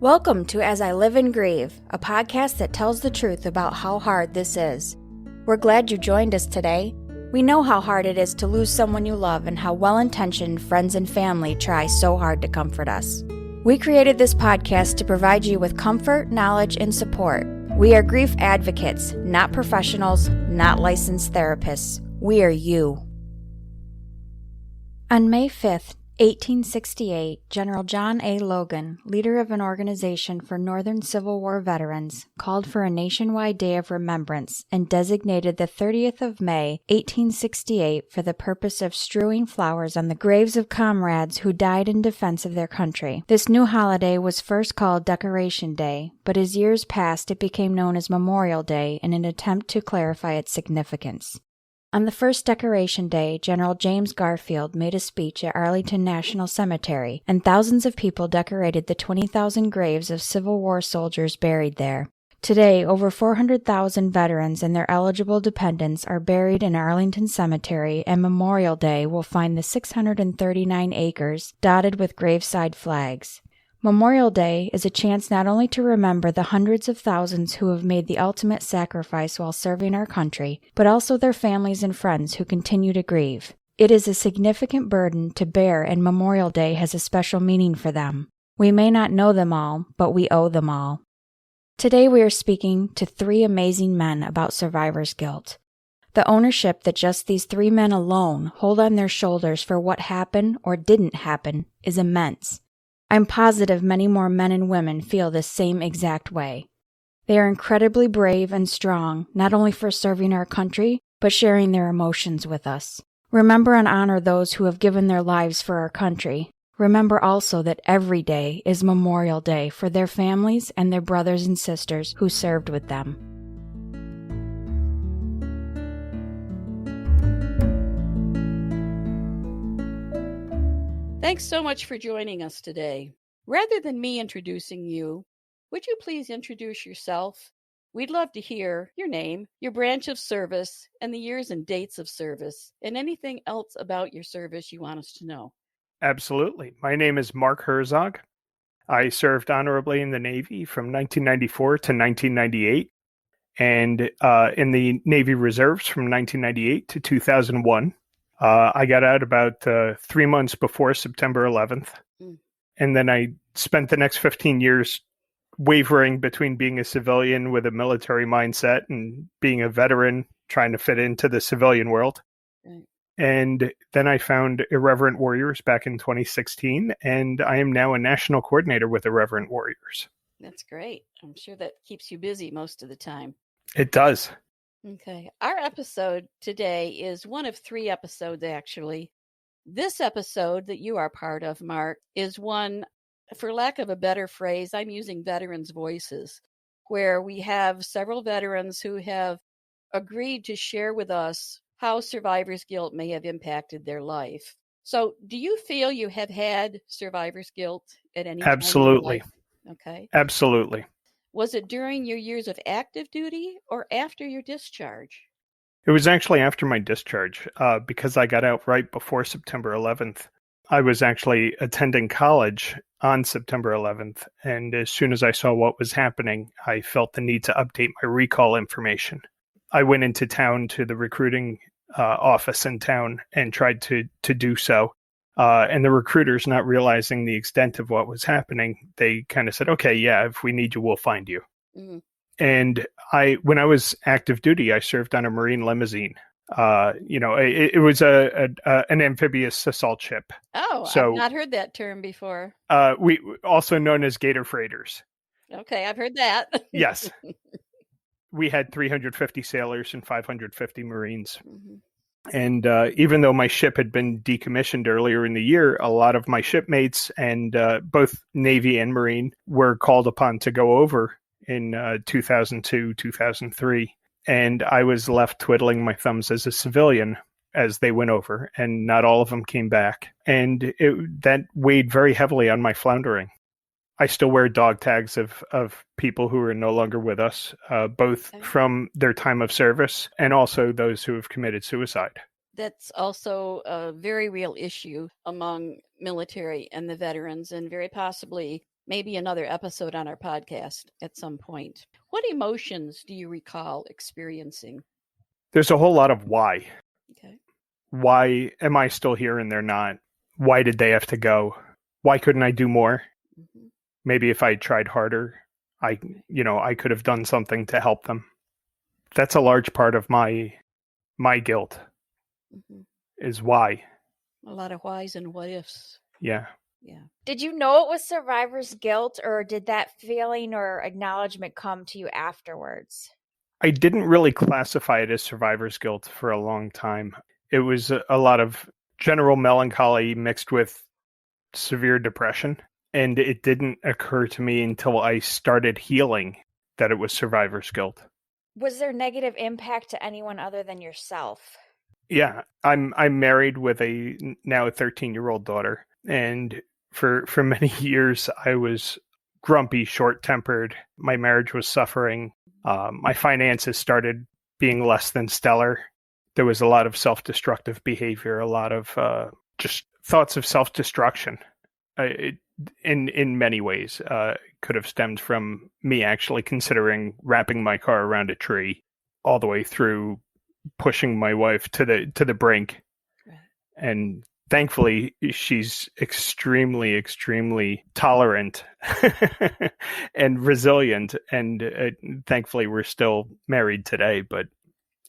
Welcome to As I Live and Grieve, a podcast that tells the truth about how hard this is. We're glad you joined us today. We know how hard it is to lose someone you love and how well-intentioned friends and family try so hard to comfort us. We created this podcast to provide you with comfort, knowledge, and support. We are grief advocates, not professionals, not licensed therapists. We are you. On May 5th, 1868, General John A. Logan, leader of an organization for Northern Civil War veterans, called for a nationwide day of remembrance and designated the 30th of May, 1868, for the purpose of strewing flowers on the graves of comrades who died in defense of their country. This new holiday was first called Decoration Day, but as years passed it became known as Memorial Day in an attempt to clarify its significance. On the first Decoration Day, General James Garfield made a speech at Arlington National Cemetery, and thousands of people decorated the 20,000 graves of Civil War soldiers buried there. Today, over 400,000 veterans and their eligible dependents are buried in Arlington Cemetery, and Memorial Day will find the 639 acres dotted with graveside flags. Memorial Day is a chance not only to remember the hundreds of thousands who have made the ultimate sacrifice while serving our country, but also their families and friends who continue to grieve. It is a significant burden to bear, and Memorial Day has a special meaning for them. We may not know them all, but we owe them all. Today we are speaking to three amazing men about survivor's guilt. The ownership that just these three men alone hold on their shoulders for what happened or didn't happen is immense. I'm positive many more men and women feel this same exact way. They are incredibly brave and strong, not only for serving our country, but sharing their emotions with us. Remember and honor those who have given their lives for our country. Remember also that every day is Memorial Day for their families and their brothers and sisters who served with them. Thanks so much for joining us today. Rather than me introducing you, would you please introduce yourself? We'd love to hear your name, your branch of service, and the years and dates of service, and anything else about your service you want us to know. Absolutely. My name is Mark Herzog. I served honorably in the Navy from 1994 to 1998, and in the Navy Reserves from 1998 to 2001. I got out about 3 months before September 11th. And then I spent the next 15 years wavering between being a civilian with a military mindset and being a veteran trying to fit into the civilian world. Right. And then I found Irreverent Warriors back in 2016, and I am now a national coordinator with Irreverent Warriors. That's great. I'm sure that keeps you busy most of the time. It does. Okay. Our episode today is one of 3 episodes, actually. This episode that you are part of, Mark, is one, for lack of a better phrase, I'm using veterans' voices, where we have several veterans who have agreed to share with us how survivor's guilt may have impacted their life. So do you feel you have had survivor's guilt at any time? Absolutely. In your life? Okay. Absolutely. Was it during your years of active duty or after your discharge? It was actually after my discharge, because I got out right before September 11th. I was actually attending college on September 11th, and as soon as I saw what was happening, I felt the need to update my recall information. I went into town to the recruiting office in town and tried to do so. And the recruiters, not realizing the extent of what was happening, they kind of said, okay, yeah, if we need you, we'll find you. Mm-hmm. And when I was active duty, I served on a Marine limousine. It was an amphibious assault ship. Oh, so, I've not heard that term before. We also known as Gator freighters. Okay, I've heard that. Yes. We had 350 sailors and 550 Marines. Mm-hmm. And even though my ship had been decommissioned earlier in the year, a lot of my shipmates and both Navy and Marine were called upon to go over in 2002, 2003. And I was left twiddling my thumbs as a civilian as they went over, and not all of them came back. And that weighed very heavily on my floundering. I still wear dog tags of people who are no longer with us, both from their time of service and also those who have committed suicide. That's also a very real issue among military and the veterans, and very possibly maybe another episode on our podcast at some point. What emotions do you recall experiencing? There's a whole lot of why. Okay. Why am I still here and they're not? Why did they have to go? Why couldn't I do more? Mm-hmm. Maybe if I tried harder, I could have done something to help them. That's a large part of my guilt. Mm-hmm. Is why. A lot of whys and what ifs. Yeah. Yeah. Did you know it was survivor's guilt, or did that feeling or acknowledgement come to you afterwards? I didn't really classify it as survivor's guilt for a long time. It was a lot of general melancholy mixed with severe depression. And it didn't occur to me until I started healing that it was survivor's guilt. Was there negative impact to anyone other than yourself? Yeah, I'm married with a now a 13-year-old daughter, and for many years I was grumpy, short-tempered. My marriage was suffering. My finances started being less than stellar. There was a lot of self-destructive behavior, a lot of just thoughts of self-destruction. In many ways, could have stemmed from me actually considering wrapping my car around a tree, all the way through pushing my wife to the brink. Right. And thankfully she's extremely tolerant and resilient, and thankfully we're still married today, but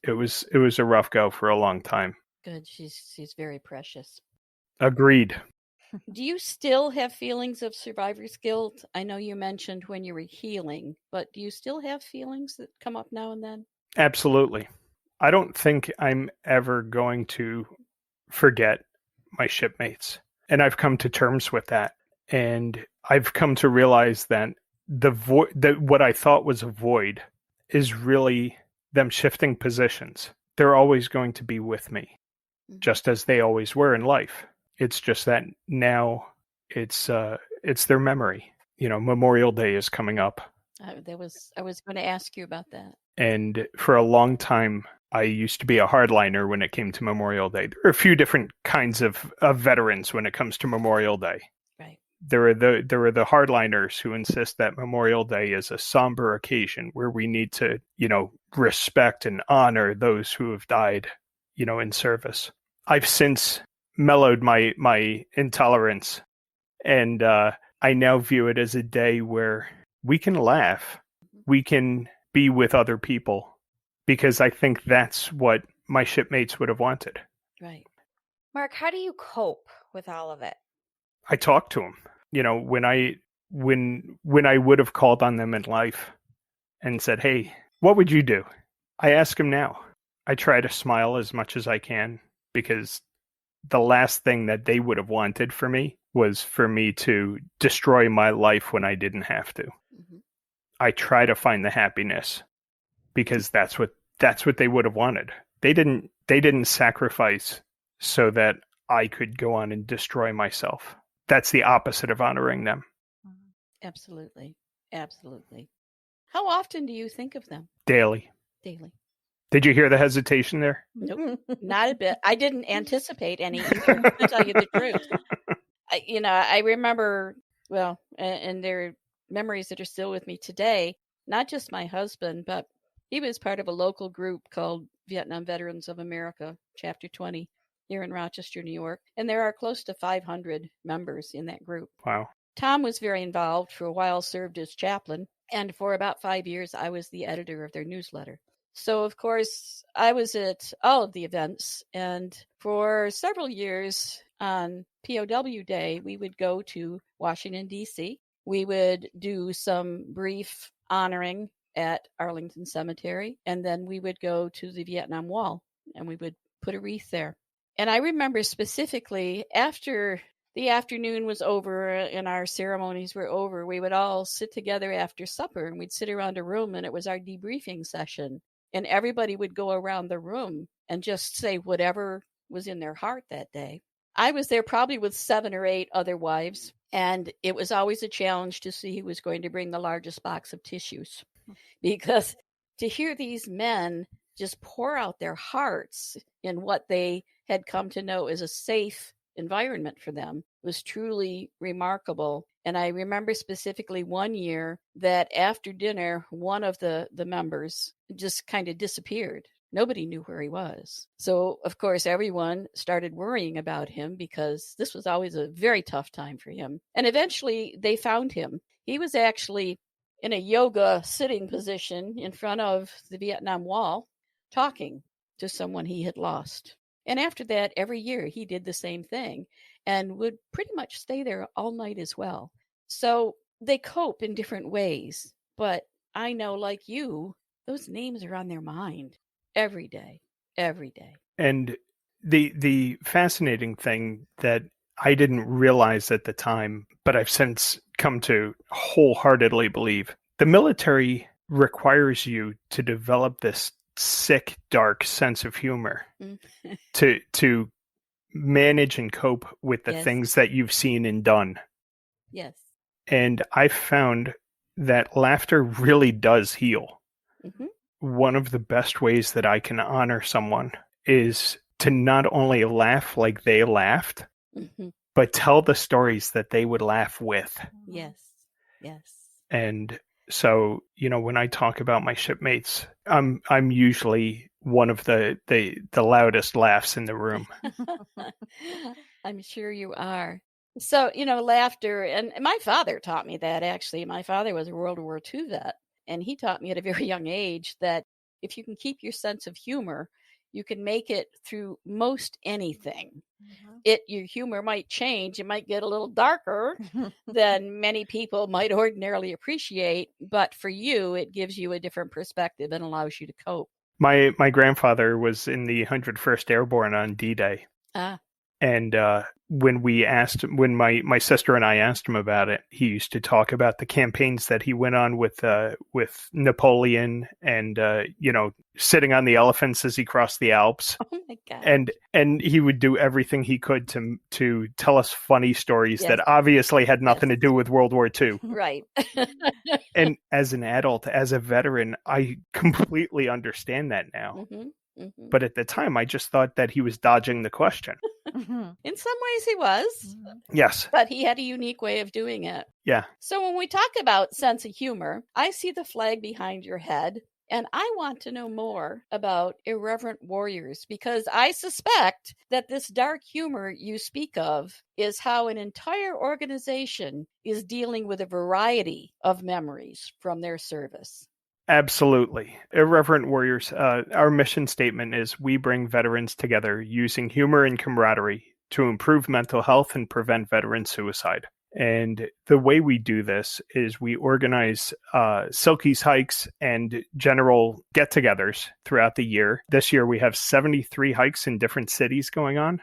it was a rough go for a long time. Good. She's very precious. Agreed. Do you still have feelings of survivor's guilt? I know you mentioned when you were healing, but do you still have feelings that come up now and then? Absolutely. I don't think I'm ever going to forget my shipmates. And I've come to terms with that. And I've come to realize that that what I thought was a void is really them shifting positions. They're always going to be with me, just as they always were in life. It's just that now it's their memory. Memorial Day is coming up. I was going to ask you about that. And for a long time, I used to be a hardliner when it came to Memorial Day. There are a few different kinds of veterans when it comes to Memorial Day. Right. There are the hardliners who insist that Memorial Day is a somber occasion where we need to, respect and honor those who have died, in service. I've since mellowed my intolerance, and I now view it as a day where we can laugh, we can be with other people, because I think that's what my shipmates would have wanted. Right. Mark, how do you cope with all of it? I talk to them. When I would have called on them in life and said, "Hey, what would you do?" I ask them now. I try to smile as much as I can, because the last thing that they would have wanted for me was for me to destroy my life when I didn't have to. Mm-hmm. I try to find the happiness, because that's what they would have wanted. They didn't sacrifice so that I could go on and destroy myself. That's the opposite of honoring them. Absolutely. Absolutely. How often do you think of them? Daily. Did you hear the hesitation there? Nope, not a bit. I didn't anticipate any, to tell you the truth. I remember, and there are memories that are still with me today, not just my husband, but he was part of a local group called Vietnam Veterans of America, Chapter 20, here in Rochester, New York. And there are close to 500 members in that group. Wow. Tom was very involved, for a while served as chaplain. And for about 5 years, I was the editor of their newsletter. So, of course, I was at all of the events. And for several years on POW Day, we would go to Washington, D.C. We would do some brief honoring at Arlington Cemetery. And then we would go to the Vietnam Wall and we would put a wreath there. And I remember specifically, after the afternoon was over and our ceremonies were over, we would all sit together after supper and we'd sit around a room, and it was our debriefing session. And everybody would go around the room and just say whatever was in their heart that day. I was there probably with 7 or 8 other wives, and it was always a challenge to see who was going to bring the largest box of tissues. Because to hear these men just pour out their hearts in what they had come to know as a safe environment for them was truly remarkable. And I remember specifically one year that after dinner, one of the members just kind of disappeared. Nobody knew where he was. So, of course, everyone started worrying about him because this was always a very tough time for him. And eventually they found him. He was actually in a yoga sitting position in front of the Vietnam Wall talking to someone he had lost. And after that, every year he did the same thing and would pretty much stay there all night as well. So they cope in different ways. But I know, like you, those names are on their mind every day, every day. And the fascinating thing that I didn't realize at the time, but I've since come to wholeheartedly believe, the military requires you to develop this sick, dark sense of humor to manage and cope with the things that you've seen and done. Yes. And I found that laughter really does heal. Mm-hmm. One of the best ways that I can honor someone is to not only laugh like they laughed, but tell the stories that they would laugh with. Yes. Yes. And so, when I talk about my shipmates, I'm usually one of the loudest laughs in the room. I'm sure you are. So, laughter, and my father taught me that, actually. My father was a World War II vet, and he taught me at a very young age that if you can keep your sense of humor, you can make it through most anything. Your humor might change. It might get a little darker than many people might ordinarily appreciate, but for you, it gives you a different perspective and allows you to cope. My grandfather was in the 101st Airborne on D-Day. And when my sister and I asked him about it, he used to talk about the campaigns that he went on with Napoleon and sitting on the elephants as he crossed the Alps. Oh my God! And he would do everything he could to tell us funny stories that obviously had nothing to do with World War II. Right. And as an adult, as a veteran, I completely understand that now. But at the time, I just thought that he was dodging the question. In some ways he was. Yes. But he had a unique way of doing it. Yeah. So when we talk about sense of humor, I see the flag behind your head, and I want to know more about irreverent warriors, because I suspect that this dark humor you speak of is how an entire organization is dealing with a variety of memories from their service. Absolutely. Irreverent Warriors, our mission statement is we bring veterans together using humor and camaraderie to improve mental health and prevent veteran suicide. And the way we do this is we organize Silkies hikes and general get-togethers throughout the year. This year we have 73 hikes in different cities going on.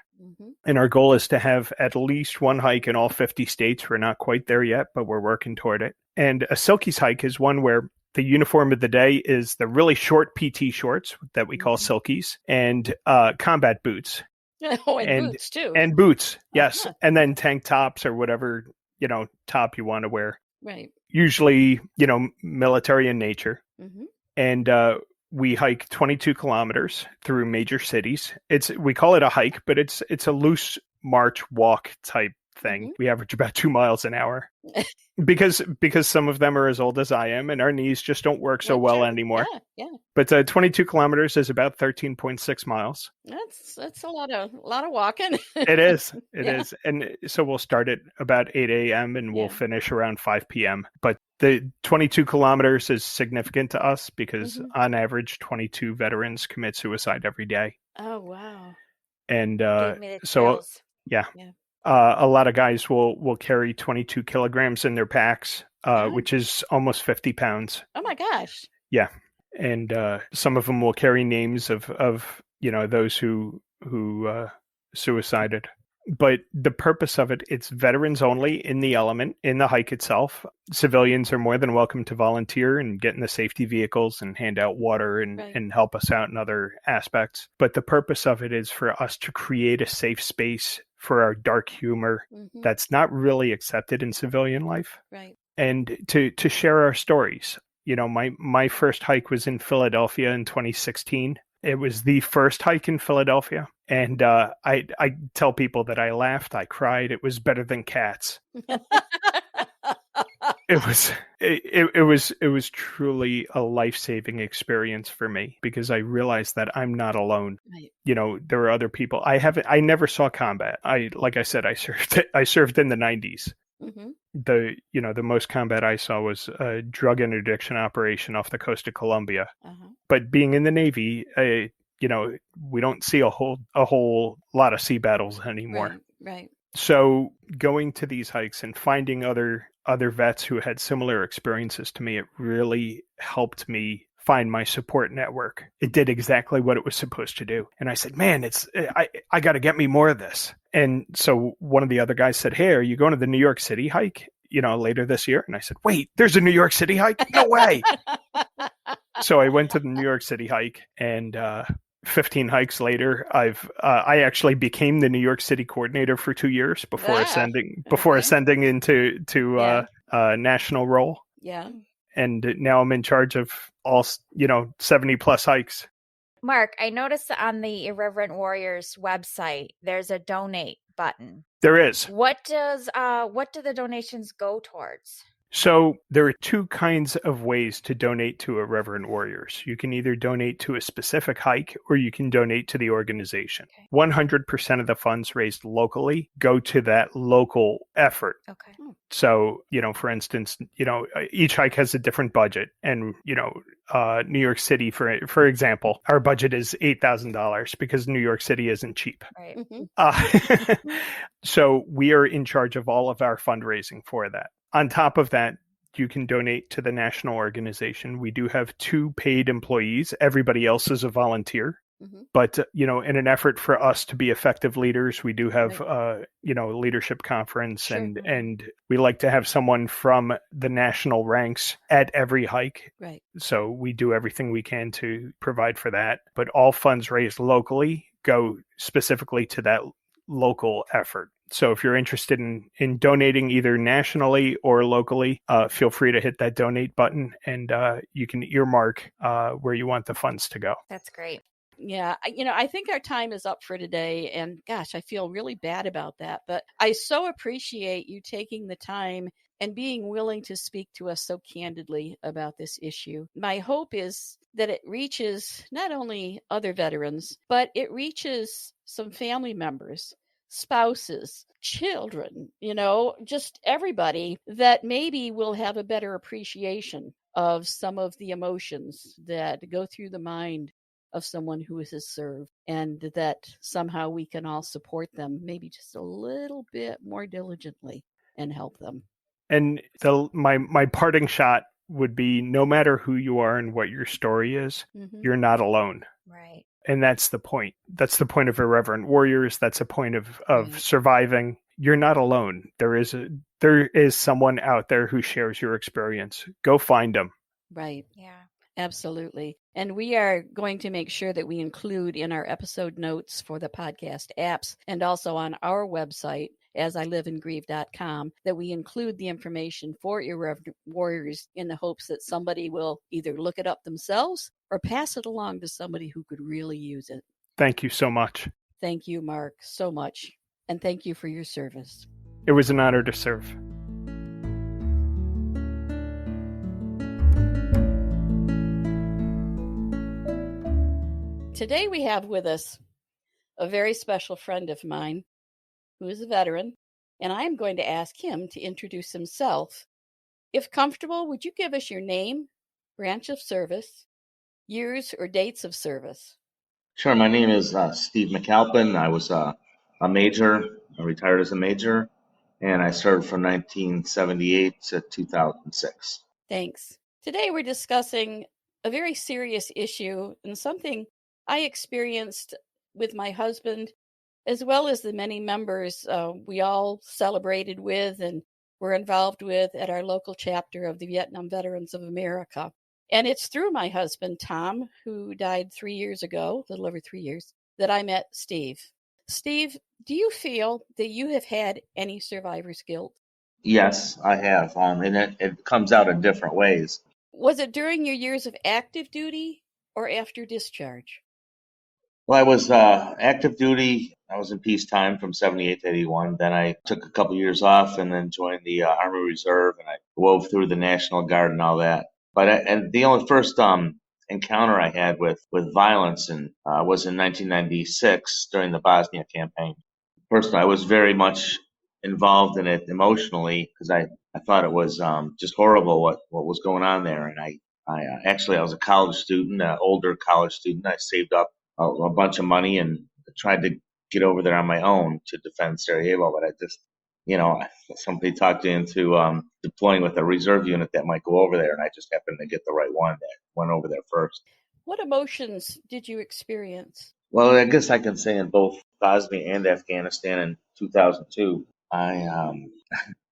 And our goal is to have at least one hike in all 50 states. We're not quite there yet, but we're working toward it. And a Silkies hike is one where the uniform of the day is the really short PT shorts that we call Silkies and combat boots. Oh, and boots too. And boots, yes. And then tank tops or whatever, top you want to wear. Right. Usually, military in nature. And we hike 22 kilometers through major cities. We call it a hike, but it's a loose march walk type thing. We average about 2 miles an hour because some of them are as old as I am and our knees just don't work so well anymore. Yeah. But 22 kilometers is about 13.6 miles. That's a lot of walking. It is. It is. And so we'll start at about 8 a.m. and we'll finish around 5 p.m. But the 22 kilometers is significant to us because on average, 22 veterans commit suicide every day. Oh, wow. And yeah. A lot of guys will carry 22 kilograms in their packs, which is almost 50 pounds. Oh my gosh. Yeah. And some of them will carry names of those who suicided. But the purpose of it's veterans only in the element, in the hike itself. Civilians are more than welcome to volunteer and get in the safety vehicles and hand out water and help us out in other aspects. But the purpose of it is for us to create a safe space for our dark humor that's not really accepted in civilian life. Right. And to share our stories. My first hike was in Philadelphia in 2016. It was the first hike in Philadelphia. And I tell people that I laughed, I cried. It was better than Cats. it was truly a life-saving experience for me because I realized that I'm not alone. Right. You know, there are other people. I never saw combat. Like I said, I served in the 90s. Mm-hmm. The most combat I saw was a drug interdiction operation off the coast of Colombia. Uh-huh. But being in the Navy, we don't see a whole lot of sea battles anymore. Right. So going to these hikes and finding other vets who had similar experiences to me, it really helped me find my support network. It did exactly what it was supposed to do. And I said, man, I got to get me more of this. And so one of the other guys said, hey, are you going to the New York City hike, later this year? And I said, wait, there's a New York City hike? No way. So I went to the New York City hike, and 15 hikes later, I actually became the New York City coordinator for 2 years before ascending into national role. Yeah. And now I'm in charge of all 70 plus hikes. Mark, I noticed that on the Irreverent Warriors website, there's a donate button. There is. What do the donations go towards? So there are two kinds of ways to donate to Irreverent Warriors. You can either donate to a specific hike or you can donate to the organization. Okay. 100% of the funds raised locally go to that local effort. Okay. So, for instance, each hike has a different budget. And, New York City, for example, our budget is $8,000 because New York City isn't cheap. Right. Mm-hmm. So we are in charge of all of our fundraising for that. On top of that, you can donate to the national organization. We do have 2 paid employees. Everybody else is a volunteer. Mm-hmm. But, in an effort for us to be effective leaders, we do have, a leadership conference. Sure. And we like to have someone from the national ranks at every hike. Right. So we do everything we can to provide for that. But all funds raised locally go specifically to that local effort. So if you're interested in donating either nationally or locally, feel free to hit that donate button, and you can earmark where you want the funds to go. That's great. Yeah, I think our time is up for today, and gosh, I feel really bad about that, but I so appreciate you taking the time and being willing to speak to us so candidly about this issue. My hope is that it reaches not only other veterans, but it reaches some family members, spouses, children, just everybody that maybe will have a better appreciation of some of the emotions that go through the mind of someone who has served, and that somehow we can all support them maybe just a little bit more diligently and help them. And my parting shot would be, no matter who you are and what your story is, mm-hmm. You're not alone. Right. And that's the point. That's the point of Irreverent Warriors. That's a point of right. Surviving. You're not alone. There is someone out there who shares your experience. Go find them. Right. Yeah. Absolutely. And we are going to make sure that we include in our episode notes for the podcast apps and also on our website, asiliveandgrieve.com, that we include the information for Irreverent Warriors in the hopes that somebody will either look it up themselves or pass it along to somebody who could really use it. Thank you so much. Thank you, Mark, so much. And thank you for your service. It was an honor to serve. Today we have with us a very special friend of mine who is a veteran, and I am going to ask him to introduce himself. If comfortable, would you give us your name, branch of service, years or dates of service? Sure. My name is Steve McAlpin. I was a major. I retired as a major, and I served from 1978 to 2006. Thanks. Today we're discussing a very serious issue and something I experienced with my husband, as well as the many members we all celebrated with and were involved with at our local chapter of the Vietnam Veterans of America. And it's through my husband, Tom, who died 3 years ago, a little over 3 years, that I met Steve. Steve, do you feel that you have had any survivor's guilt? Yes, I have. And it comes out in different ways. Was it during your years of active duty or after discharge? Well, I was active duty. I was in peacetime from 78 to 81. Then I took a couple years off and then joined the Army Reserve, and I wove through the National Guard and all that. But and the only first encounter I had with violence was in 1996 during the Bosnia campaign. First, I was very much involved in it emotionally because I thought it was just horrible what was going on there. And I was a college student, an older college student. I saved up a bunch of money and tried to get over there on my own to defend Sarajevo. But I just, somebody talked me into deploying with a reserve unit that might go over there. And I just happened to get the right one that went over there first. What emotions did you experience? Well, I guess I can say in both Bosnia and Afghanistan in 2002, I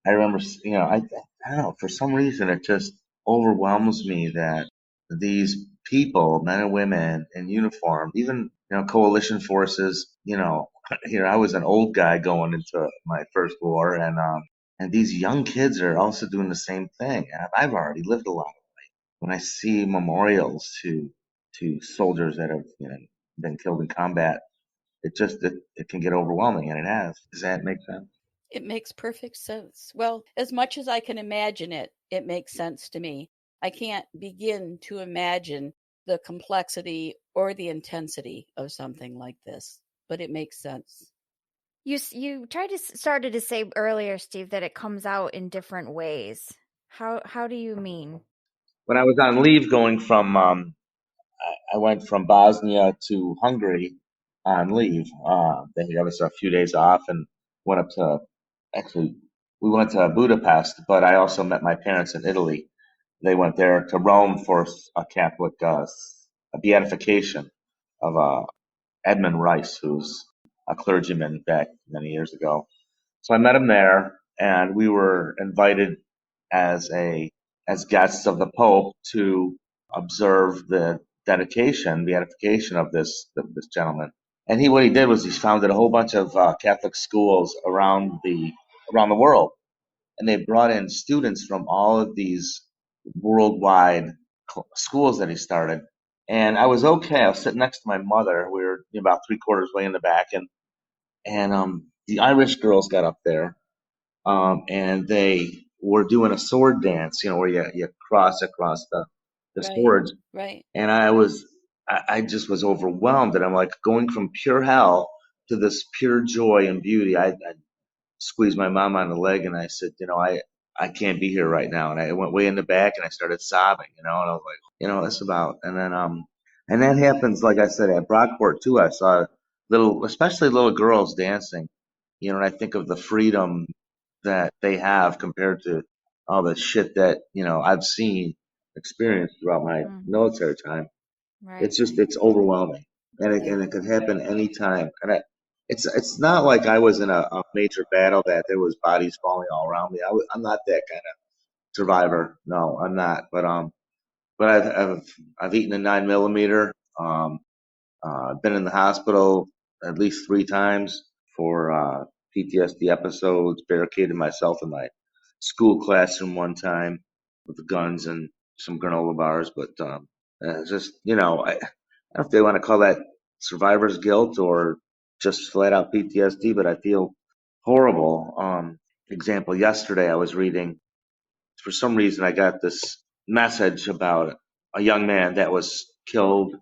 remember, I don't know, for some reason it just overwhelms me that these people, men and women in uniform, even, coalition forces, here I was an old guy going into my first war, and these young kids are also doing the same thing. I've already lived a lot. When I see memorials to soldiers that have, been killed in combat, it can get overwhelming, and it has. Does that make sense? It makes perfect sense. Well, as much as I can imagine it, it makes sense to me. I can't begin to imagine the complexity or the intensity of something like this, but it makes sense. You started to say earlier, Steve, that it comes out in different ways. How do you mean? When I was on leave going from I went from Bosnia to Hungary on leave. They gave us a few days off and went up to, actually, we went to Budapest, but I also met my parents in Italy. They went there to Rome for a Catholic a beatification of Edmund Rice, who's a clergyman back many years ago. So I met him there, and we were invited as guests of the Pope to observe the beatification of this gentleman. And what he did was he founded a whole bunch of Catholic schools around the world, and they brought in students from all of these worldwide schools that he started. And I was okay. I was sitting next to my mother. We were about 3/4 way in the back, and the Irish girls got up there, and they were doing a sword dance, where you cross across the Right, swords. right. And I just was overwhelmed, and I'm like going from pure hell to this pure joy and beauty. I squeezed my mom on the leg and I said, I can't be here right now. And I went way in the back and I started sobbing, and I was like, that's about. And then and that happens, like I said, at Brockport too. I saw especially little girls dancing, and I think of the freedom that they have compared to all the shit that, I've experienced throughout my military time. Right. It's overwhelming, and it could happen anytime. And it's not like I was in a major battle that there was bodies falling all around me. I'm not that kind of survivor. No, I'm not. But I've eaten a 9mm. Been in the hospital at least 3 times for PTSD episodes. Barricaded myself in my school classroom one time with guns and some granola bars. But just, I don't know if they want to call that survivor's guilt or just flat out PTSD, but I feel horrible. Example, yesterday I was reading, for some reason I got this message about a young man that was killed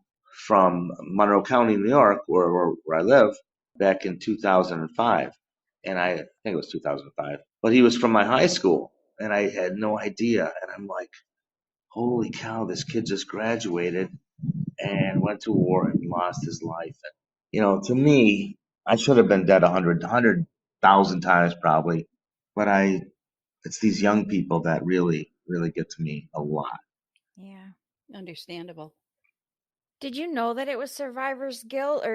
from Monroe County, New York, where I live, back in 2005. And I think it was 2005. But he was from my high school, and I had no idea. And I'm like, holy cow, this kid just graduated and went to war and lost his life. And, to me, I should have been dead 100,000 times probably. But it's these young people that really, really get to me a lot. Yeah. Understandable. Did you know that it was survivor's guilt,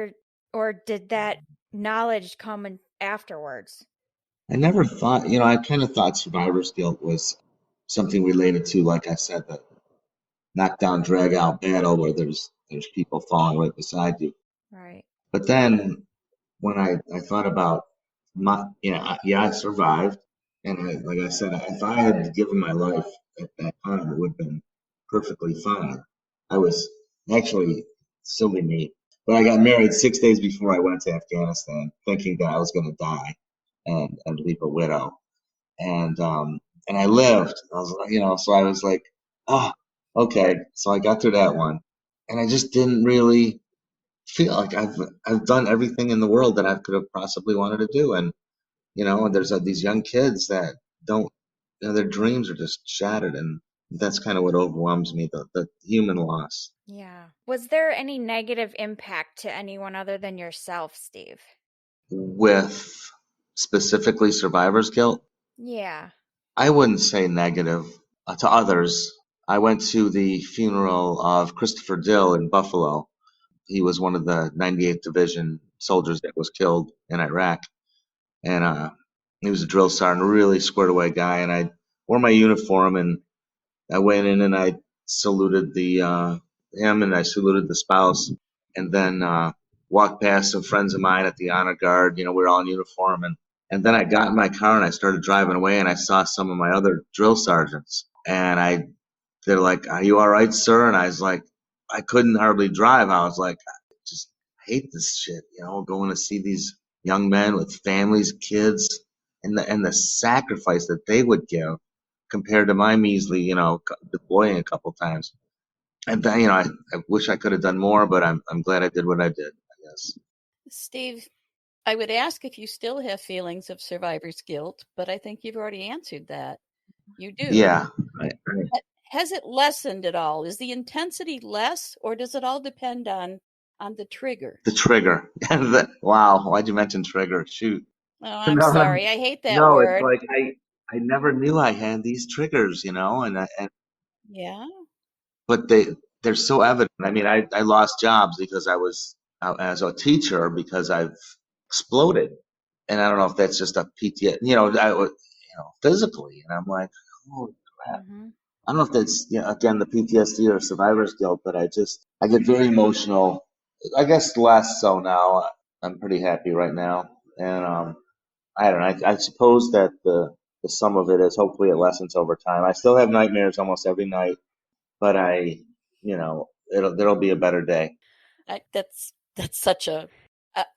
or did that knowledge come afterwards? I never thought, I kind of thought survivor's guilt was something related to, like I said, the knockdown, drag out battle where there's people falling right beside you. Right. But then when I thought about I survived, and like I said, if I had given my life at that time, it would have been perfectly fine. I was actually silly me, but I got married 6 days before I went to Afghanistan, thinking that I was going to die and leave a widow. And and I lived. I was, so I was like, oh, okay. So I got through that one, and I just didn't really feel like I've done everything in the world that I could have possibly wanted to do, and and there's these young kids that don't, their dreams are just shattered, and that's kind of what overwhelms me, the human loss. Yeah. Was there any negative impact to anyone other than yourself, Steve? With specifically survivor's guilt, Yeah. I wouldn't say negative to others. I went to the funeral of Christopher Dill in Buffalo. He was one of the 98th Division soldiers that was killed in Iraq. And he was a drill sergeant, a really squared away guy. And I wore my uniform, and I went in and I saluted him, and I saluted the spouse, and then walked past some friends of mine at the honor guard. We were all in uniform, and then I got in my car and I started driving away, and I saw some of my other drill sergeants, and they're like, "Are you all right, sir?" And I was like, I couldn't hardly drive. I was like, I just hate this shit, going to see these young men with families, kids, and the sacrifice that they would give compared to my measly, deploying a couple times. And then, I wish I could have done more, but I'm glad I did what I did, I guess. Steve, I would ask if you still have feelings of survivor's guilt, but I think you've already answered that. You do. Yeah. Has it lessened at all? Is the intensity less, or does it all depend on the trigger? The trigger. Wow. Why'd you mention trigger? Shoot. Oh, I'm sorry. I hate that No, word. it's like I never knew I had these triggers, and Yeah. but they're so evident. I mean, I lost jobs because I was as a teacher because I've exploded, and I don't know if that's just a PTSD, physically, and I'm like, holy crap. Mm-hmm. I don't know if that's again the PTSD or survivor's guilt, but I get very emotional. I guess less so now. I'm pretty happy right now, and I don't know. I suppose that the sum of it is hopefully it lessens over time. I still have nightmares almost every night, but there'll be a better day. That's such a.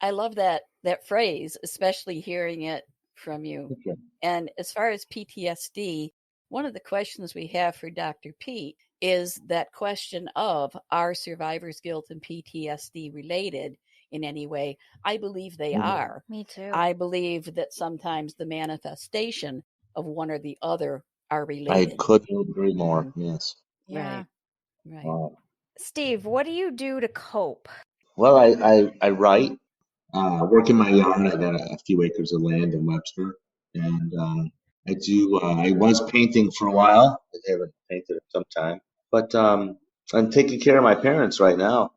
I love that phrase, especially hearing it from you. Okay. And as far as PTSD, one of the questions we have for Dr. Pete is that question of, are survivor's guilt and PTSD related in any way? I believe they are. Me too. I believe that sometimes the manifestation of one or the other are related. I couldn't agree more. Yes. Yeah. Right. Wow. Steve, what do you do to cope? Well, I write. Work in my yard. I got a few acres of land in Webster, and I do. I was painting for a while. I haven't painted in some time, but I'm taking care of my parents right now.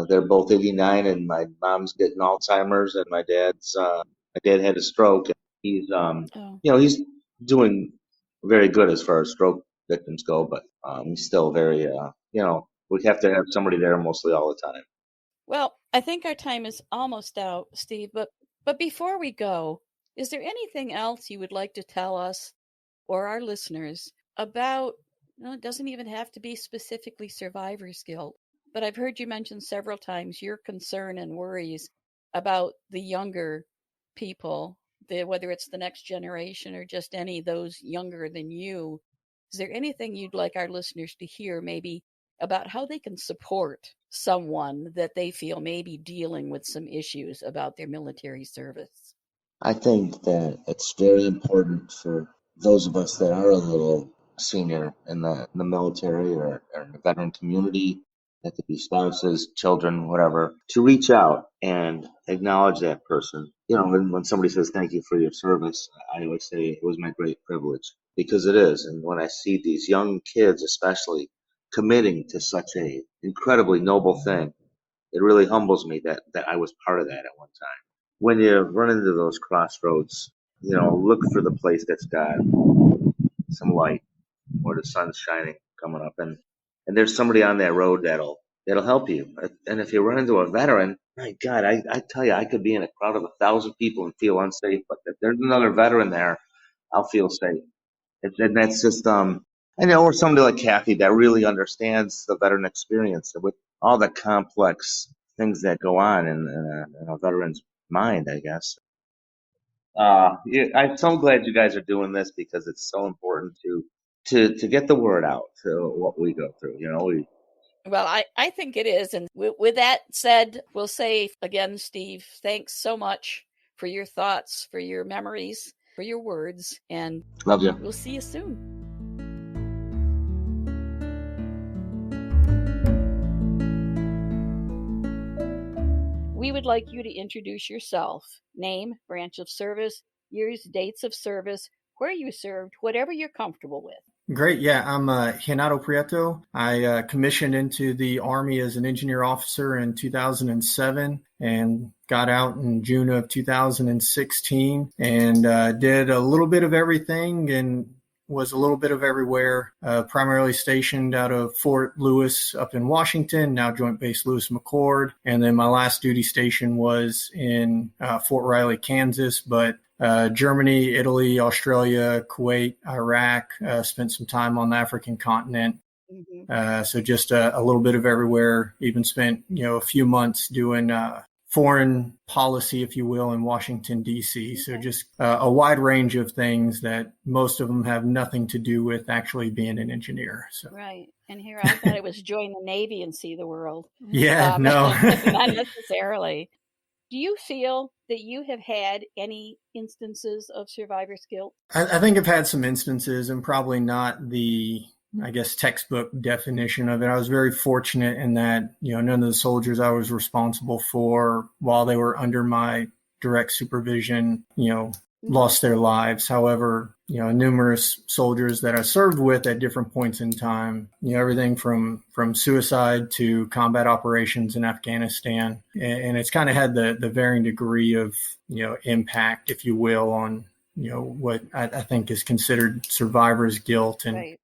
They're both 89, and my mom's getting Alzheimer's, and my dad had a stroke, and he's he's doing very good as far as stroke victims go, but he's still very we have to have somebody there mostly all the time. Well, I think our time is almost out, Steve, but before we go, is there anything else you would like to tell us or our listeners about, it doesn't even have to be specifically survivor's guilt, but I've heard you mention several times your concern and worries about the younger people, whether it's the next generation or just any of those younger than you. Is there anything you'd like our listeners to hear, maybe about how they can support someone that they feel may be dealing with some issues about their military service? I think that it's very important for those of us that are a little senior in the military or in the veteran community, that could be spouses, children, whatever, to reach out and acknowledge that person. When somebody says thank you for your service, I always say it was my great privilege, because it is. And when I see these young kids, especially, committing to such a incredibly noble thing, it really humbles me that I was part of that at one time. When you run into those crossroads, look for the place that's got some light, where the sun's shining coming up, and there's somebody on that road that'll help you. And if you run into a veteran, my God, I tell you, I could be in a crowd of 1,000 people and feel unsafe, but if there's another veteran there, I'll feel safe. And that's just or somebody like Kathy that really understands the veteran experience with all the complex things that go on in a veteran's mind, I guess. I'm so glad you guys are doing this because it's so important to get the word out to what we go through. Well, I think it is. And with that said, we'll say again, Steve, thanks so much for your thoughts, for your memories, for your words. And love you. We'll see you soon. We would like you to introduce yourself. Name, branch of service, years, dates of service, where you served, whatever you're comfortable with. Great. Yeah, I'm Genero Prieto. I commissioned into the Army as an engineer officer in 2007 and got out in June of 2016 and did a little bit of everything and was a little bit of everywhere, primarily stationed out of Fort Lewis up in Washington, now Joint Base Lewis McChord. And then my last duty station was in Fort Riley, Kansas, but Germany, Italy, Australia, Kuwait, Iraq, spent some time on the African continent. Mm-hmm. So just a little bit of everywhere, even spent, a few months doing foreign policy, if you will, in Washington, D.C. Okay. So just a wide range of things that most of them have nothing to do with actually being an engineer. So. Right. And here I thought it was join the Navy and see the world. Yeah, no. Not necessarily. Do you feel that you have had any instances of survivor's guilt? I think I've had some instances and probably not the, textbook definition of it. I was very fortunate in that, none of the soldiers I was responsible for while they were under my direct supervision, lost their lives. However, numerous soldiers that I served with at different points in time, everything from suicide to combat operations in Afghanistan. And it's kind of had the varying degree of, impact, if you will, on, what I think is considered survivor's guilt and, right.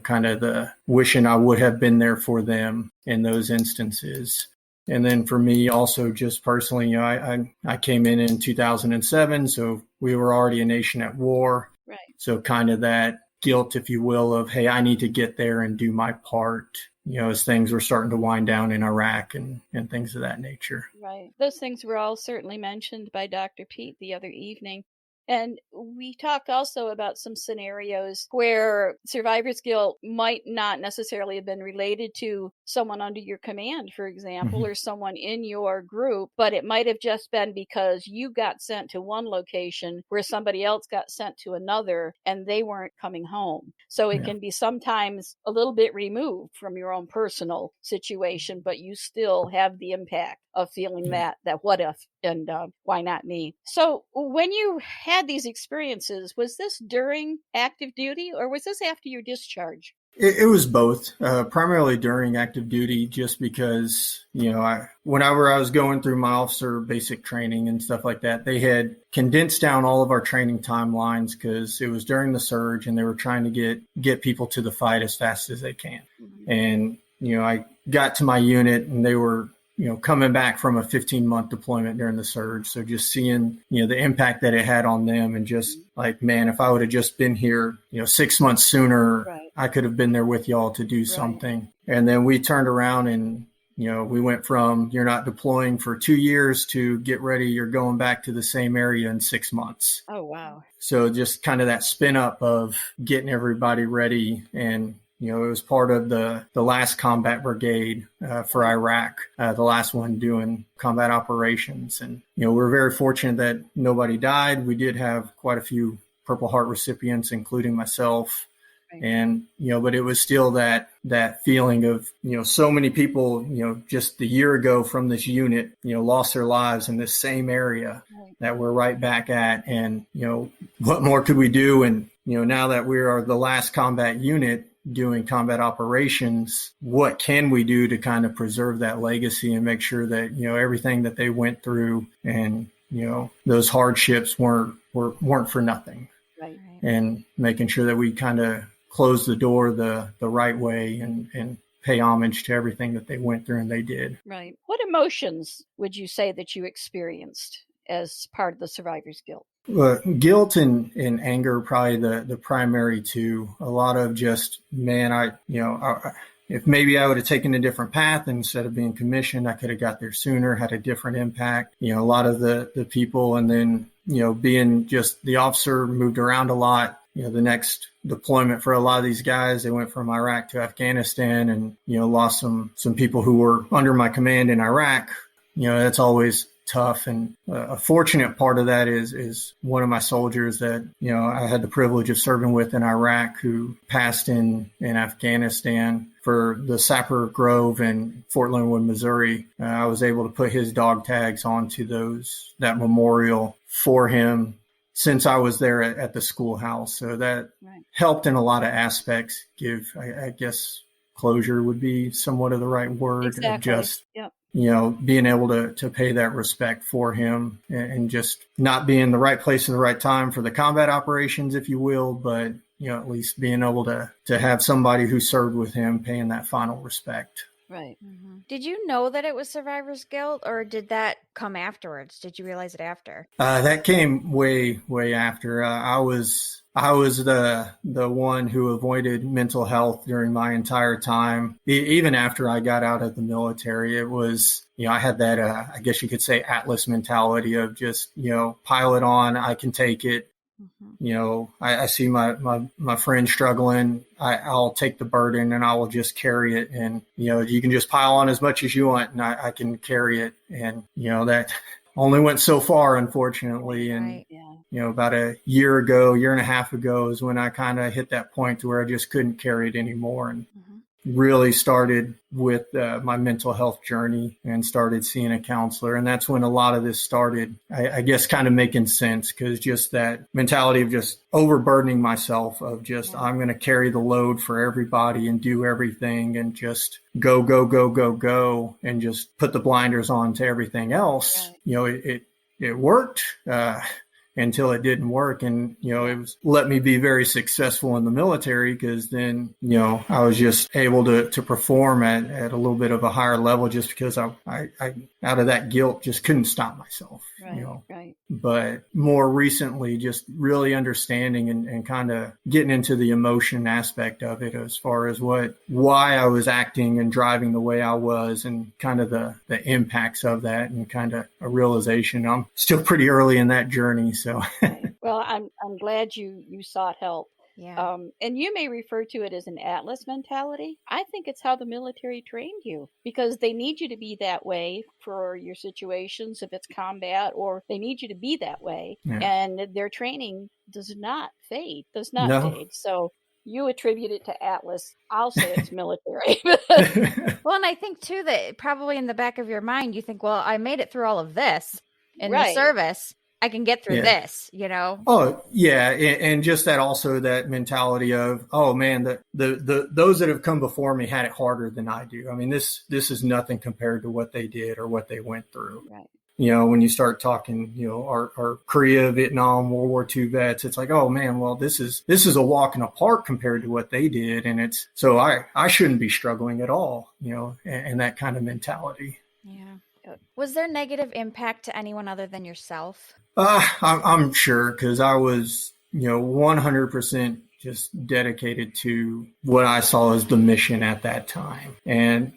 Kind of the wishing I would have been there for them in those instances. And then for me also just personally, I came in 2007, so we were already a nation at war. Right. So kind of that guilt, if you will, of, hey, I need to get there and do my part, as things were starting to wind down in Iraq and things of that nature. Right. Those things were all certainly mentioned by Dr. Pete the other evening. And we talked also about some scenarios where survivor's guilt might not necessarily have been related to someone under your command, for example, mm-hmm. or someone in your group, but it might have just been because you got sent to one location where somebody else got sent to another and they weren't coming home. So it can be sometimes a little bit removed from your own personal situation, but you still have the impact of feeling that what if and why not me? So when you had these experiences, was this during active duty or was this after your discharge? It was both, primarily during active duty, just because, whenever I was going through my officer basic training and stuff like that, they had condensed down all of our training timelines because it was during the surge and they were trying to get people to the fight as fast as they can. Mm-hmm. And, I got to my unit and they were, coming back from a 15-month deployment during the surge. So just seeing, the impact that it had on them and just like, man, if I would have just been here, 6 months sooner, right. I could have been there with y'all to do something. And then we turned around and, we went from you're not deploying for 2 years to get ready. You're going back to the same area in 6 months. Oh, wow. So just kind of that spin up of getting everybody ready and, it was part of the last combat brigade for Iraq, the last one doing combat operations. And, we're very fortunate that nobody died. We did have quite a few Purple Heart recipients, including myself. Right. And, but it was still that feeling of, so many people, just a year ago from this unit, lost their lives in this same area that we're right back at. And, what more could we do? And, now that we are the last combat unit, doing combat operations, what can we do to kind of preserve that legacy and make sure that, everything that they went through and, those hardships weren't for nothing. Right. And making sure that we kind of close the door the right way and pay homage to everything that they went through and they did. Right. What emotions would you say that you experienced as part of the survivor's guilt? Guilt and anger are probably the primary two. A lot of just, man, if maybe I would have taken a different path instead of being commissioned, I could have got there sooner, had a different impact. A lot of the people, and then, being just the officer, moved around a lot. The next deployment for a lot of these guys, they went from Iraq to Afghanistan and, lost some people who were under my command in Iraq. That's always tough. And a fortunate part of that is one of my soldiers that, I had the privilege of serving with in Iraq, who passed in Afghanistan for the Sapper Grove in Fort Linwood, Missouri. I was able to put his dog tags onto that memorial for him since I was there at the schoolhouse. So that helped in a lot of aspects. I guess closure would be somewhat of the right word. Exactly. Just, being able to pay that respect for him and just not be in the right place at the right time for the combat operations, if you will, but, at least being able to have somebody who served with him paying that final respect. Right. Mm-hmm. Did you know that it was survivor's guilt, or did that come afterwards? Did you realize it after? That came way, way after. I was the one who avoided mental health during my entire time. Even after I got out of the military, it was, I had that, I guess you could say, Atlas mentality of just, pile it on, I can take it. Mm-hmm. I see my friend struggling. I'll take the burden and I will just carry it. And, you can just pile on as much as you want and I can carry it. And, that only went so far, unfortunately. And, about a year and a half ago is when I kind of hit that point to where I just couldn't carry it anymore. And really started with my mental health journey and started seeing a counselor. And that's when a lot of this started, I guess, kind of making sense, because just that mentality of just overburdening myself of just, I'm going to carry the load for everybody and do everything and just go, go, go, go, go, and just put the blinders on to everything else. It worked. Until it didn't work. And, it let me be very successful in the military, because then, I was just able to perform at a little bit of a higher level, just because I out of that guilt, just couldn't stop myself, Right. But more recently, just really understanding and kind of getting into the emotion aspect of it, as far as why I was acting and driving the way I was, and kind of the impacts of that, and kind of a realization. I'm still pretty early in that journey. So, well, I'm glad you sought help. Yeah. And you may refer to it as an Atlas mentality. I think it's how the military trained you, because they need you to be that way for your situations, if it's combat, or they need you to be that way. Yeah. And their training does not fade. So you attribute it to Atlas. I'll say it's military. Well, and I think too that probably in the back of your mind, you think, well, I made it through all of this in the service. I can get through this, Oh, yeah. And just that mentality of, oh man, the those that have come before me had it harder than I do. I mean, this is nothing compared to what they did or what they went through. Right. When you start talking, our Korea, Vietnam, World War II vets, it's like, oh man, well, this is a walk in the park compared to what they did. And so I shouldn't be struggling at all, and that kind of mentality. Yeah. Was there negative impact to anyone other than yourself? I'm sure, because I was, 100% just dedicated to what I saw as the mission at that time. And,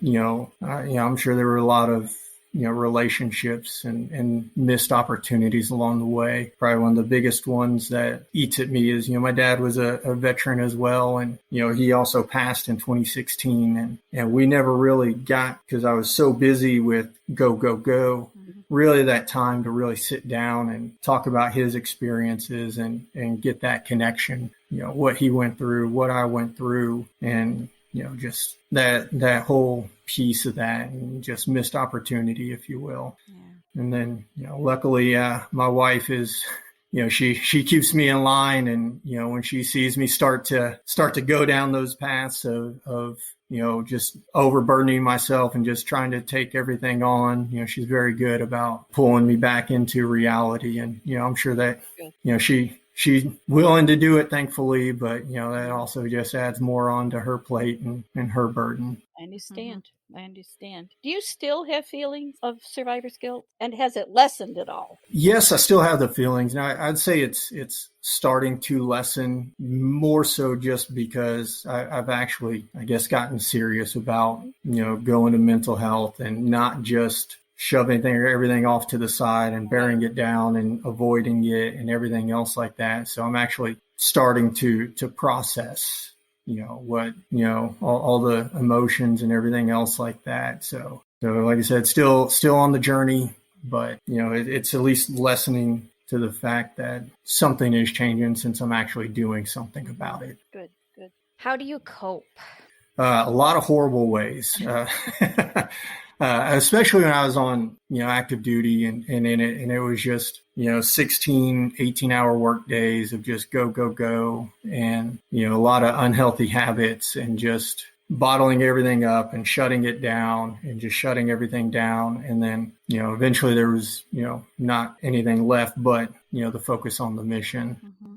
I'm sure there were a lot of, relationships and missed opportunities along the way. Probably one of the biggest ones that eats at me is, my dad was a veteran as well. And, he also passed in 2016 and we never really got, because I was so busy with go, go, go, really that time to really sit down and talk about his experiences and get that connection, what he went through, what I went through, and, just that whole piece of that, and just missed opportunity, if you will. Yeah. And then, luckily, my wife is, she keeps me in line, and, when she sees me start to go down those paths of just overburdening myself and just trying to take everything on, she's very good about pulling me back into reality. And, I'm sure that, she's willing to do it, thankfully, but, that also just adds more onto her plate and her burden. I understand. I understand. Do you still have feelings of survivor's guilt? And has it lessened at all? Yes, I still have the feelings. Now, I'd say it's starting to lessen, more so just because I've actually, I guess, gotten serious about, going to mental health, and not just shoving everything off to the side and burying it down and avoiding it and everything else like that. So I'm actually starting to process, what, all the emotions and everything else like that. So like I said, still on the journey, but it's at least lessening to the fact that something is changing since I'm actually doing something about it. Good. How do you cope? A lot of horrible ways, especially when I was on, active duty and in it, and it was just, 16, 18-hour work days of just go, and, a lot of unhealthy habits and just bottling everything up and shutting it down and just shutting everything down. And then, eventually there was, not anything left but, the focus on the mission. Mm-hmm.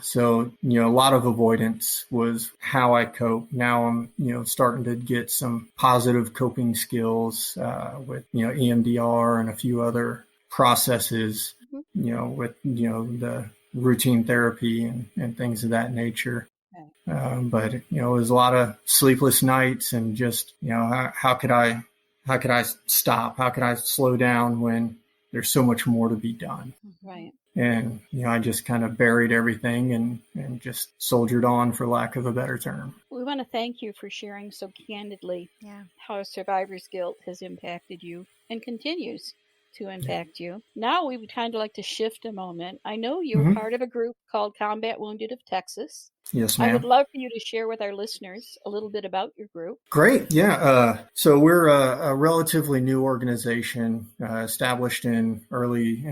So, a lot of avoidance was how I cope. Now I'm, starting to get some positive coping skills, with, EMDR and a few other processes, with, the routine therapy and things of that nature. But, it was a lot of sleepless nights and just, how could I stop? How could I slow down when there's so much more to be done? Right. And, I just kind of buried everything and just soldiered on, for lack of a better term. We want to thank you for sharing so candidly how survivor's guilt has impacted you and continues to impact you. Now we would kind of like to shift a moment. I know you're part of a group called Combat Wounded of Texas. Yes, ma'am. I would love for you to share with our listeners a little bit about your group. Great. Yeah. So we're a relatively new organization, established in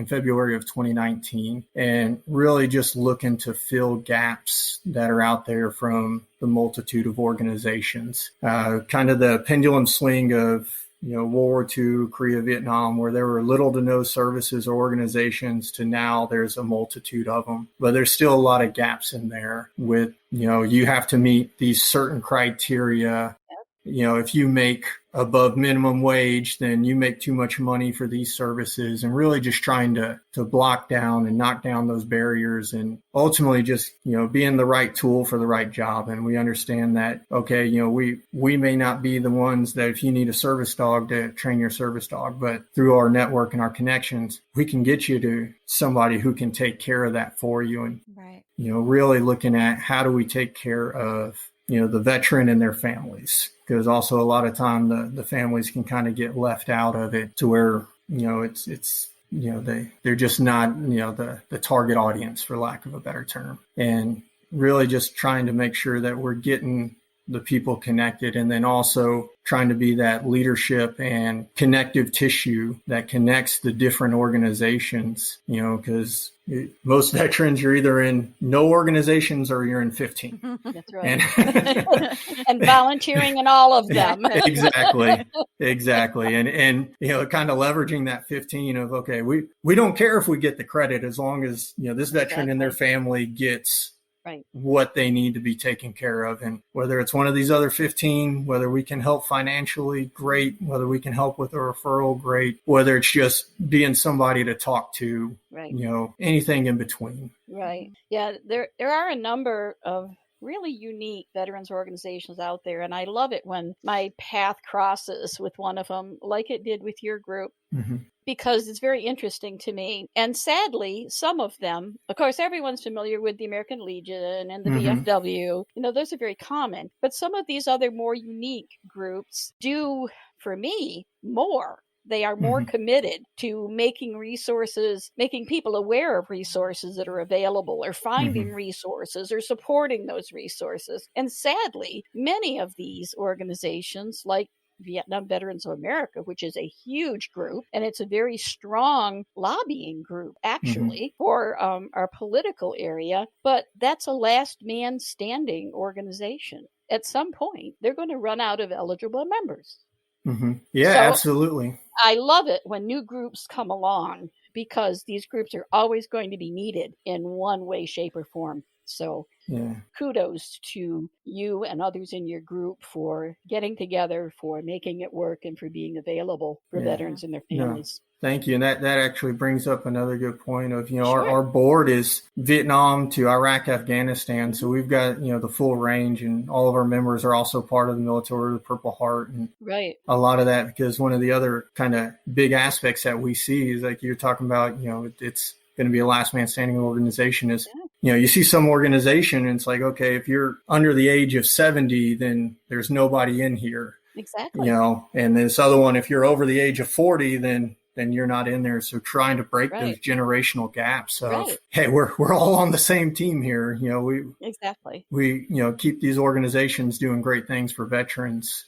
February of 2019, and really just looking to fill gaps that are out there from the multitude of organizations. Kind of the pendulum swing of World War II, Korea, Vietnam, where there were little to no services or organizations, to now there's a multitude of them. But there's still a lot of gaps in there with, you have to meet these certain criteria. If you make above minimum wage, then you make too much money for these services, and really just trying to block down and knock down those barriers and ultimately just, being the right tool for the right job. And we understand that, okay, we may not be the ones that if you need a service dog to train your service dog, but through our network and our connections, we can get you to somebody who can take care of that for you. And, really looking at how do we take care of, the veteran and their families, because also a lot of time the families can kind of get left out of it to where, it's they're just not, the target audience, for lack of a better term. And really just trying to make sure that we're getting the people connected, and then also trying to be that leadership and connective tissue that connects the different organizations, because most veterans, you're either in no organizations or you're in 15. That's right. And volunteering in all of them. Exactly. And kind of leveraging that 15 of, okay, we don't care if we get the credit as long as, this veteran and their family gets what they need to be taken care of. And whether it's one of these other 15, whether we can help financially, great. Whether we can help with a referral, great. Whether it's just being somebody to talk to, anything in between. Right. Yeah, there are a number of really unique veterans organizations out there, and I love it when my path crosses with one of them, like it did with your group. Because it's very interesting to me. And sadly, some of them, of course, everyone's familiar with the American Legion and the VFW. Those are very common. But some of these other more unique groups do, for me, more. They are more committed to making resources, making people aware of resources that are available, or finding resources, or supporting those resources. And sadly, many of these organizations, like Vietnam Veterans of America, which is a huge group, and it's a very strong lobbying group, actually, for our political area, but that's a last man standing organization. At some point, they're going to run out of eligible members. Yeah, so absolutely. I love it when new groups come along, because these groups are always going to be needed in one way, shape, or form. So kudos to you and others in your group for getting together, for making it work, and for being available for veterans and their families. Thank you. And that actually brings up another good point of, our board is Vietnam to Iraq, Afghanistan. So we've got, the full range, and all of our members are also part of the Military of the Purple Heart. And a lot of that, because one of the other kind of big aspects that we see is like you're talking about, it's going to be a last man standing organization is, you see some organization and it's like, okay, if you're under the age of 70, then there's nobody in here. Exactly. And this other one, if you're over the age of 40, then you're not in there. So trying to break those generational gaps of, hey, we're all on the same team here. We keep these organizations doing great things for veterans,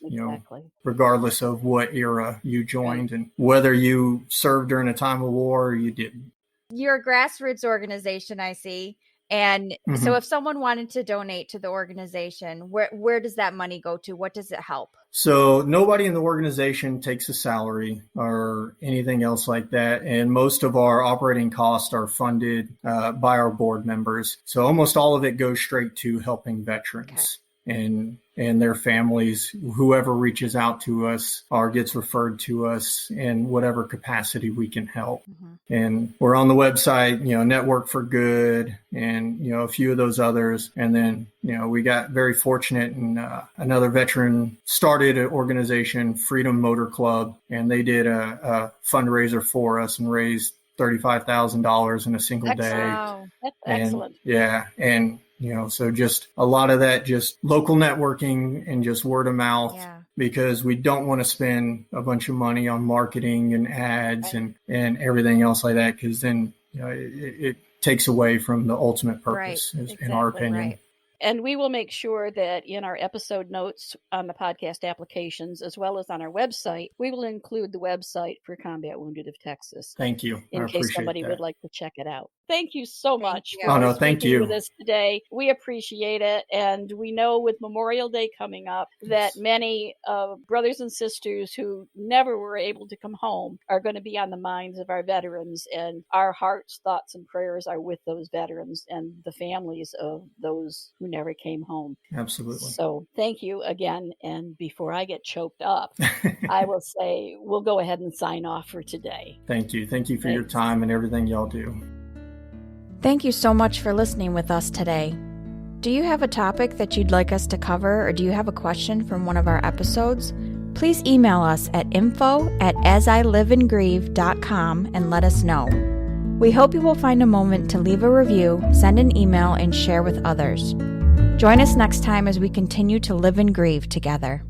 regardless of what era you joined and whether you served during a time of war or you didn't. You're a grassroots organization, I see. And so if someone wanted to donate to the organization, where does that money go to? What does it help? So nobody in the organization takes a salary or anything else like that. And most of our operating costs are funded by our board members. So almost all of it goes straight to helping veterans and their families. Whoever reaches out to us or gets referred to us in whatever capacity we can help. And we're on the website, Network for Good and, a few of those others. And then, we got very fortunate and another veteran started an organization, Freedom Motor Club, and they did a fundraiser for us and raised $35,000 in a single day. Wow, that's excellent. And so just a lot of that, just local networking and just word of mouth, because we don't want to spend a bunch of money on marketing and ads and everything else like that, because then it takes away from the ultimate purpose, in our opinion. And we will make sure that in our episode notes on the podcast applications, as well as on our website, we will include the website for Combat Wounded of Texas. Thank you. In case somebody would like to check it out. Thank you so much for speaking with us today. We appreciate it. And we know with Memorial Day coming up that many brothers and sisters who never were able to come home are going to be on the minds of our veterans. And our hearts, thoughts, and prayers are with those veterans and the families of those who never came home. Absolutely. So thank you again. And before I get choked up, I will say we'll go ahead and sign off for today. Thank you. Thank you for your time and everything y'all do. Thank you so much for listening with us today. Do you have a topic that you'd like us to cover, or do you have a question from one of our episodes? Please email us at info@asiliveinGrieve.com and let us know. We hope you will find a moment to leave a review, send an email, and share with others. Join us next time as we continue to live and grieve together.